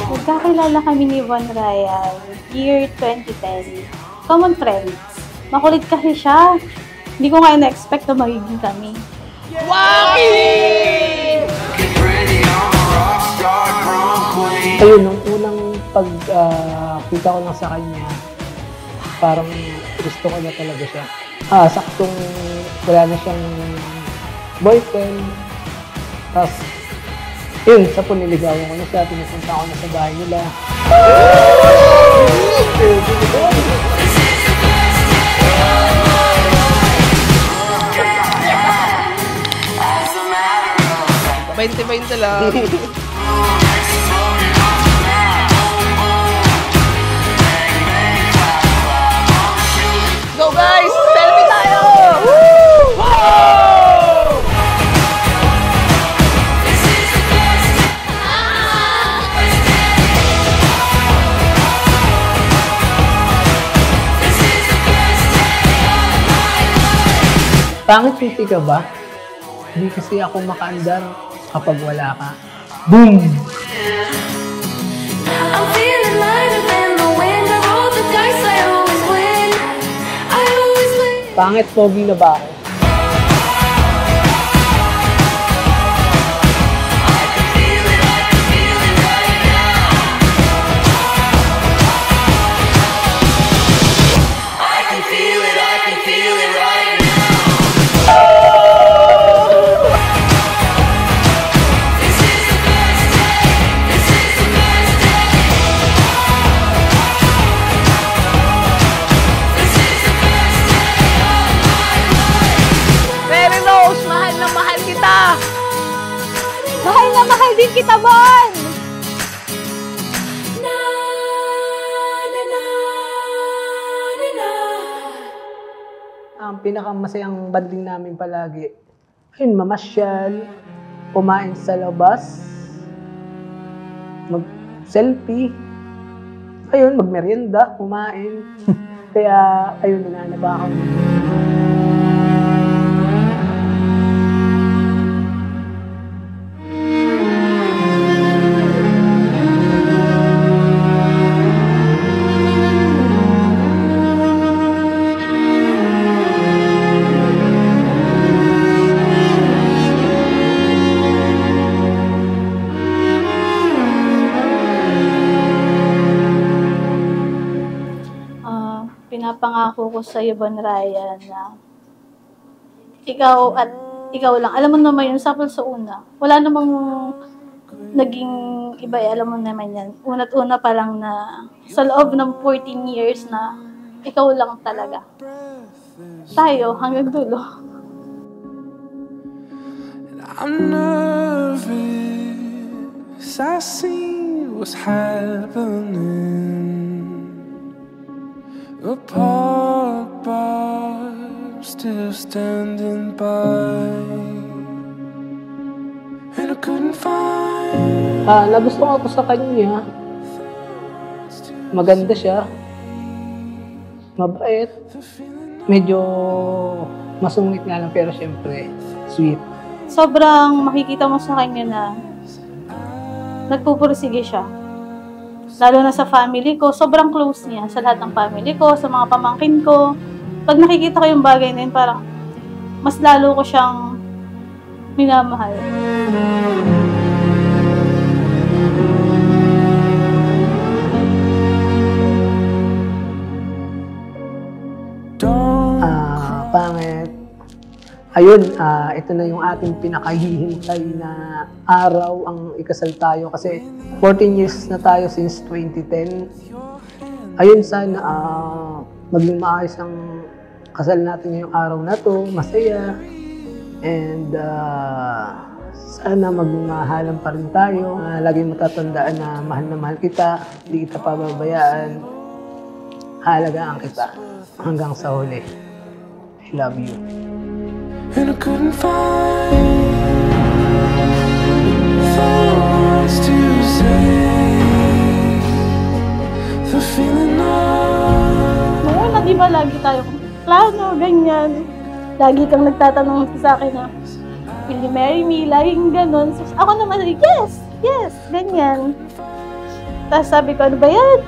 Nagkakilala kami ni Von Ryan, year 2010. Common friends. Makulit kasi siya. Hindi ko nga na-expect na magiging kami. Wow! Ayun, nung unang pagkita ko lang sa kanya, parang gusto ko na talaga siya. Saktong wala na siyang boyfriend. Tapos, yun, sa puniligawan ko na siya, pinupunta ko na sa bahay nila. Bainte-bainte lang. Go guys! Selfie tayo! Woo! Wow! Pangit titi ka ba? Hindi kasi ako makaandar kapag wala ka. Boom! Pangit, pogi na ba ako? Mahal na mahal din kita, Bon! Ang pinakamasayang banding namin palagi, ayun, mamasyal, kumain sa labas, mag-selfie, ayun, magmerienda, kumain. Kaya, ayun, nananaba ako. Pinapangako ko sa iyo, Von Ryan, na ikaw at ikaw lang. Alam mo naman yun, sapal sa una. Wala namang naging iba, alam mo naman yan. Una't una pa lang na sa loob ng 14 years na ikaw lang talaga. Tayo, hanggang dulo. I'm nervous, I see what's happening. A park bar, still standing by, and I couldn't find. Nagustuhan ko sa kanya. Maganda siya. Mabait. Medyo masungit nga lang, pero syempre, sweet. Sobrang makikita mo sa kanya na nagpupursige siya. Lalo na sa family ko, sobrang close niya sa lahat ng family ko, sa mga pamangkin ko. Pag nakikita ko yung bagay na yun, parang mas lalo ko siyang minamahal. Pangit. Ayun, ito na yung ating pinakahihintay na araw ang ikasal tayo kasi 14 years na tayo since 2010. Ayun, sana maging maayos ang kasal natin ngayong araw na to, masaya. And sana maging mahalan pa rin tayo. Laging matatandaan na mahal kita, hindi kita pababayaan. Halagaan kita hanggang sa huli. I love you. And I couldn't find the words to say. Noon, di ba lagi tayo plano, ganyan. lagi kang nagtatanong sa akin na, will you marry me? Laging ganon. So, ako naman, yes, ganyan. Tapos sabi ko, ano ba yan?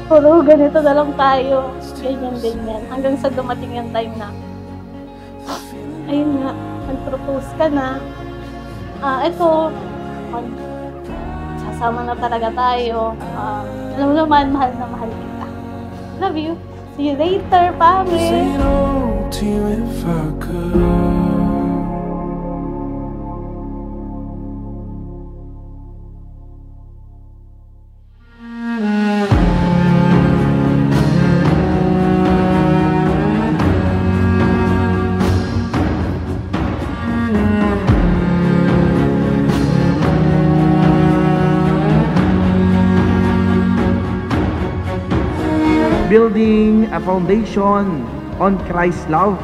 Puro ganito na lang tayo. Ganyan. Hanggang sa dumating yung time na, ayun nga, mag-propose ka na. Ito, sasama na talaga tayo. Alam mo naman, mahal na mahal kita. Love you. See you later, pare. Say no to you if I could. Building a foundation on Christ's love.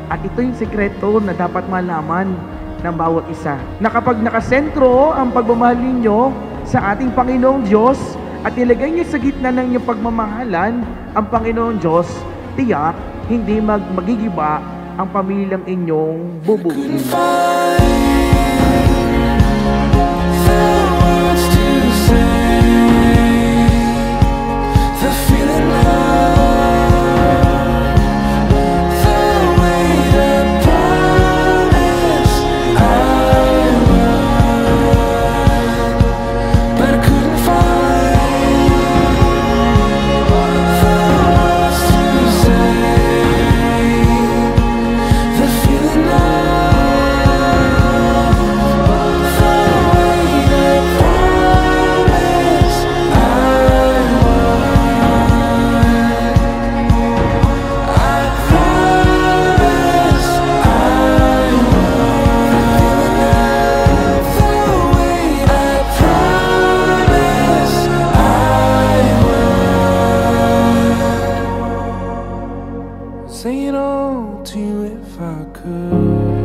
At ito yung sekreto na dapat malaman ng bawat isa. Na kapag nakasentro ang pagmamahal ninyo sa ating Panginoong Diyos at ilagay niyo sa gitna ng inyong pagmamahalan ang Panginoong Diyos, tiyak hindi magigiba ang pamilyang inyong bubuin. Say no to you if I could.